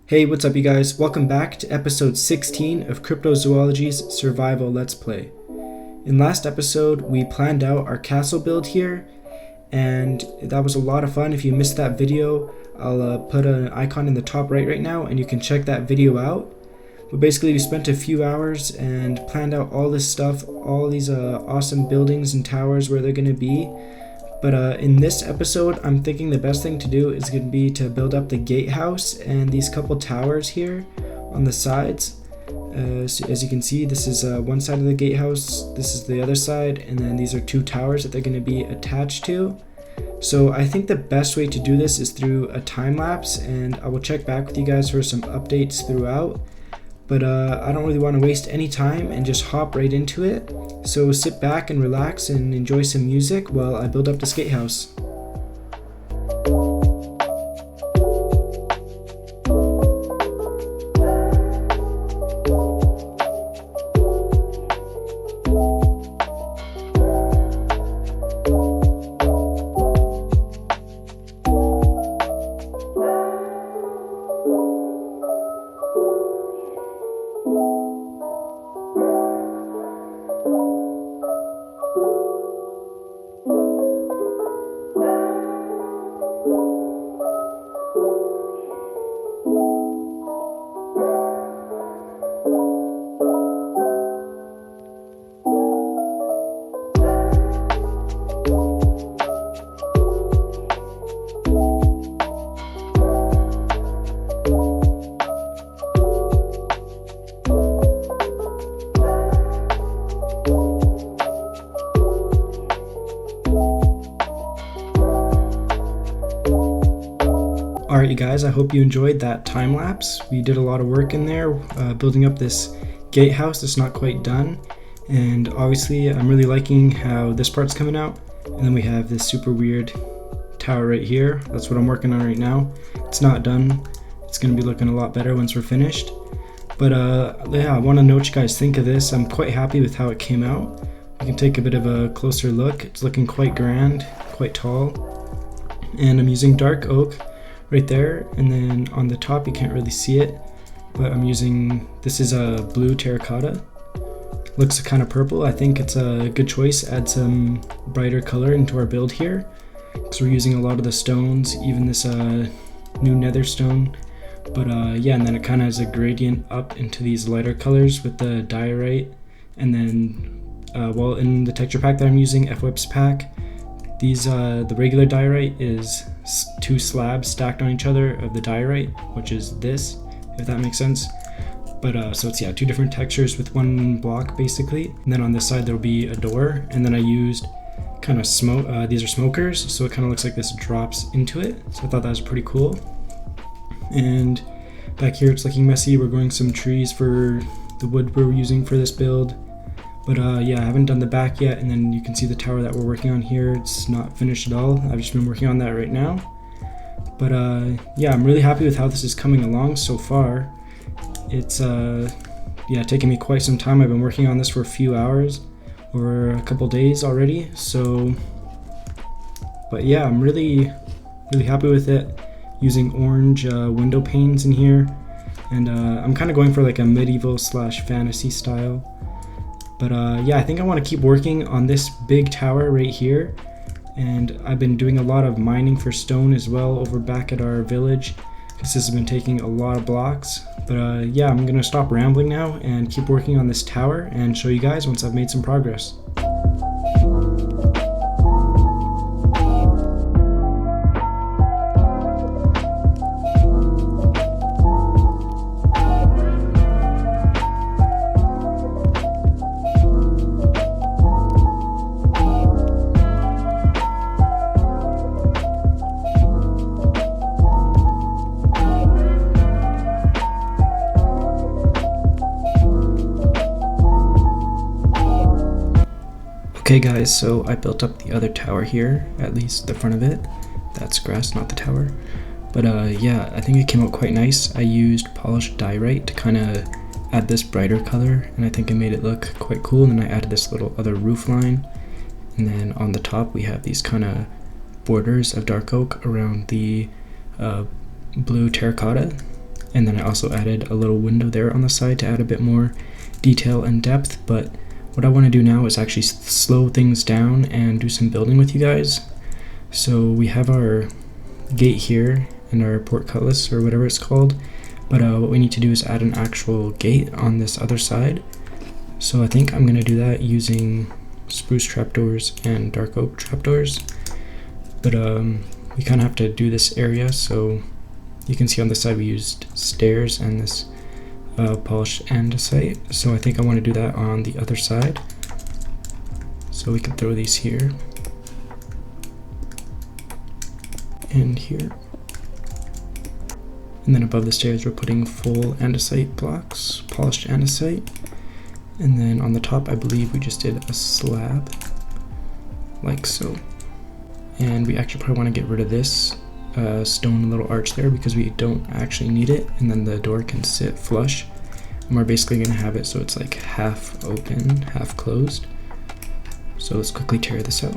Hey, what's up you guys? Welcome back to episode 16 of Cryptozoology's Survival Let's Play. In last episode, we planned out our castle build here, and that was a lot of fun. If you missed that video, I'll put an icon in the top right now, and you can check that video out. But basically, we spent a few hours and planned out all this stuff, all these awesome buildings and towers where they're going to be. But in this episode, I'm thinking the best thing to do is going to be to build up the gatehouse and these couple towers here on the sides. So as you can see, this is one side of the gatehouse, this is the other side, and then these are two towers that they're going to be attached to. So I think the best way to do this is through a time lapse, and I will check back with you guys for some updates throughout. But I don't really want to waste any time and just hop right into it. So sit back and relax and enjoy some music while I build up this gatehouse. Alright you guys, I hope you enjoyed that time lapse. We did a lot of work in there building up this gatehouse that's not quite done, and obviously I'm really liking how this part's coming out. And then we have this super weird tower right here. That's what I'm working on right now. It's not done. It's going to be looking a lot better once we're finished. But yeah, I want to know what you guys think of this. I'm quite happy with how it came out. We can take a bit of a closer look. It's looking quite grand, quite tall. And I'm using dark oak right there, and then on the top you can't really see it, but I'm using, this is a blue terracotta. Looks kind of purple. I think it's a good choice. Add some brighter color into our build here, because we're using a lot of the stones, even this new nether stone. But yeah, and then it kind of has a gradient up into these lighter colors with the diorite. And then well, in the texture pack that I'm using, FWhip's pack, these the regular diorite is two slabs stacked on each other of the diorite, which is this, if that makes sense. But so it's, yeah, two different textures with one block basically. And then on this side there'll be a door, and then I used kind of smoke, these are smokers, so it kind of looks like this drops into it. So I thought that was pretty cool. And back here it's looking messy. We're growing some trees for the wood we're using for this build. But yeah, I haven't done the back yet, and then you can see the tower that we're working on here. It's not finished at all. I've just been working on that right now. But yeah, I'm really happy with how this is coming along so far. It's yeah, taken me quite some time. I've been working on this for a few hours, or a couple days already. So, but yeah, I'm really happy with it. Using orange window panes in here, and I'm kind of going for like a medieval / fantasy style. But yeah, I think I want to keep working on this big tower right here. And I've been doing a lot of mining for stone as well over back at our village, because this has been taking a lot of blocks. But yeah, I'm going to stop rambling now and keep working on this tower and show you guys once I've made some progress. Okay guys, so I built up the other tower here, at least the front of it. That's grass, not the tower. But yeah, I think it came out quite nice. I used polished diorite to kind of add this brighter color, and I think it made it look quite cool. And then I added this little other roof line, and then on the top we have these kind of borders of dark oak around the blue terracotta. And then I also added a little window there on the side to add a bit more detail and depth. But what I want to do now is actually slow things down and do some building with you guys. So we have our gate here and our portcullis or whatever it's called. But what we need to do is add an actual gate on this other side. So I think I'm going to do that using spruce trapdoors and dark oak trapdoors. But we kind of have to do this area, so you can see on this side we used stairs and this polished andesite. So I think I want to do that on the other side. So we can throw these here and here. And then above the stairs we're putting full andesite blocks, polished andesite. And then on the top I believe we just did a slab, like so. And we actually probably want to get rid of this stone little arch there because we don't actually need it. And then the door can sit flush. And we're basically going to have it so it's like half open, half closed. So let's quickly tear this out.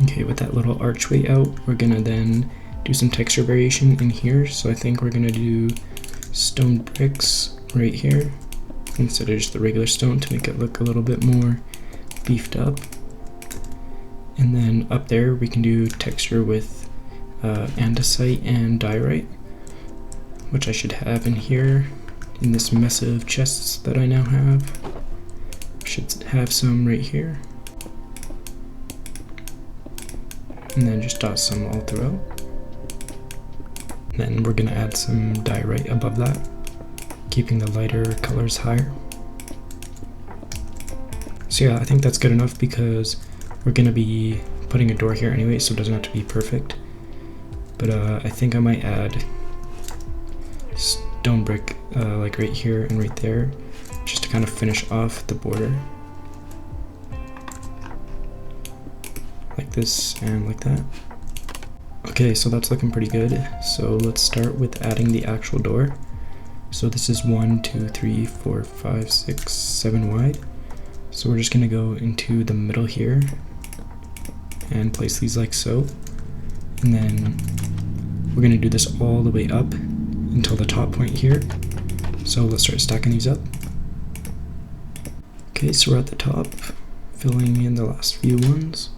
Okay, with that little archway out, we're going to then do some texture variation in here. So I think we're going to do stone bricks right here instead of just the regular stone to make it look a little bit more beefed up. And then up there we can do texture with andesite and diorite, which I should have in here in this mess of chests that I now have. I should have some right here. And then just dot some all throughout. Then we're going to add some diorite above that, keeping the lighter colors higher. So yeah, I think that's good enough because we're going to be putting a door here anyway, so it doesn't have to be perfect. But I think I might add stone brick like right here and right there, just to kind of finish off the border. Like this and like that. Okay, so that's looking pretty good. So let's start with adding the actual door. So this is 1, 2, 3, 4, 5, 6, 7 wide. So we're just going to go into the middle here and place these like so. And then we're going to do this all the way up until the top point here. So let's start stacking these up. Okay, so we're at the top, filling in the last few ones.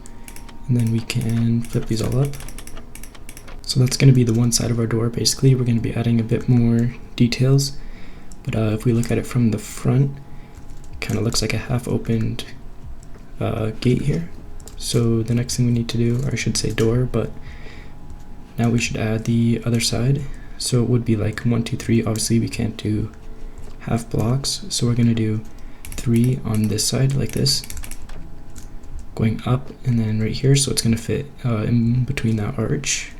And then we can flip these all up. So that's going to be the one side of our door. Basically, we're going to be adding a bit more details. But if we look at it from the front, it kind of looks like a half-opened gate here. So the next thing we need to do, or I should say door, but now we should add the other side. So it would be like 1, 2, 3. Obviously, we can't do half blocks. So we're going to do 3 on this side like this, going up and then right here. So it's going to fit in between that arch.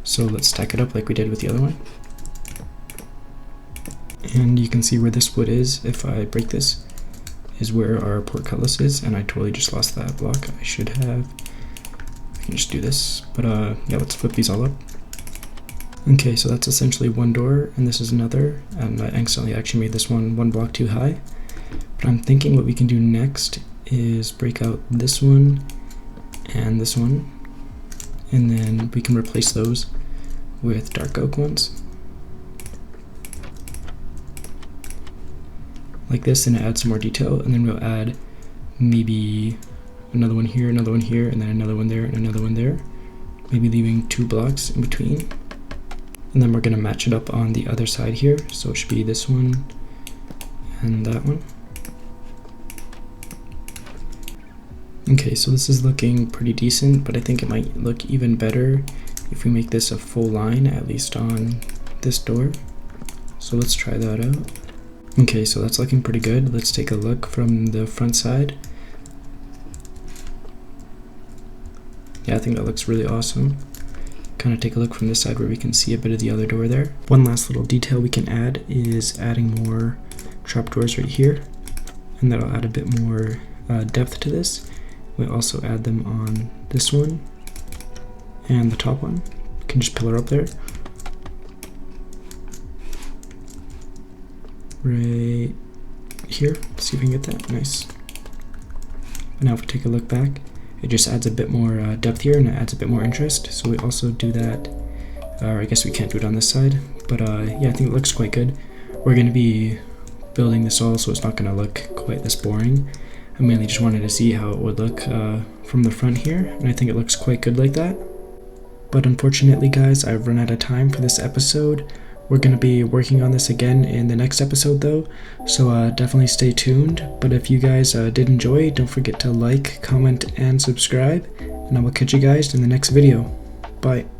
So let's stack it up like we did with the other one. And you can see where this wood is. If I break this, is where our portcullis is, and I totally just lost that block. I should have. I can just do this, but yeah, let's flip these all up. Okay, so that's essentially one door, and this is another, and I accidentally actually made this one block too high. But I'm thinking what we can do next is break out this one and this one, and then we can replace those with dark oak ones. Like this, and add some more detail, and then we'll add maybe another one here, and then another one there, and another one there. Maybe leaving 2 blocks in between. And then we're going to match it up on the other side here. So it should be this one and that one. Okay, so this is looking pretty decent, but I think it might look even better if we make this a full line, at least on this door. So let's try that out. Okay, so that's looking pretty good. Let's take a look from the front side. Yeah, I think that looks really awesome. Kind of take a look from this side where we can see a bit of the other door there. One last little detail we can add is adding more trapdoors right here, and that'll add a bit more depth to this. We'll also add them on this one and the top one. You can just pillar up there. Right here. See if we can get that. Nice. And now if we take a look back, it just adds a bit more depth here, and it adds a bit more interest. So we also do that or I guess we can't do it on this side, but yeah, I think it looks quite good. We're going to be building this all so it's not going to look quite this boring. I mainly just wanted to see how it would look from the front here, and I think it looks quite good like that. But unfortunately guys, I've run out of time for this episode. We're going to be working on this again in the next episode though, so definitely stay tuned. But if you guys did enjoy, don't forget to like, comment, and subscribe, and I will catch you guys in the next video. Bye.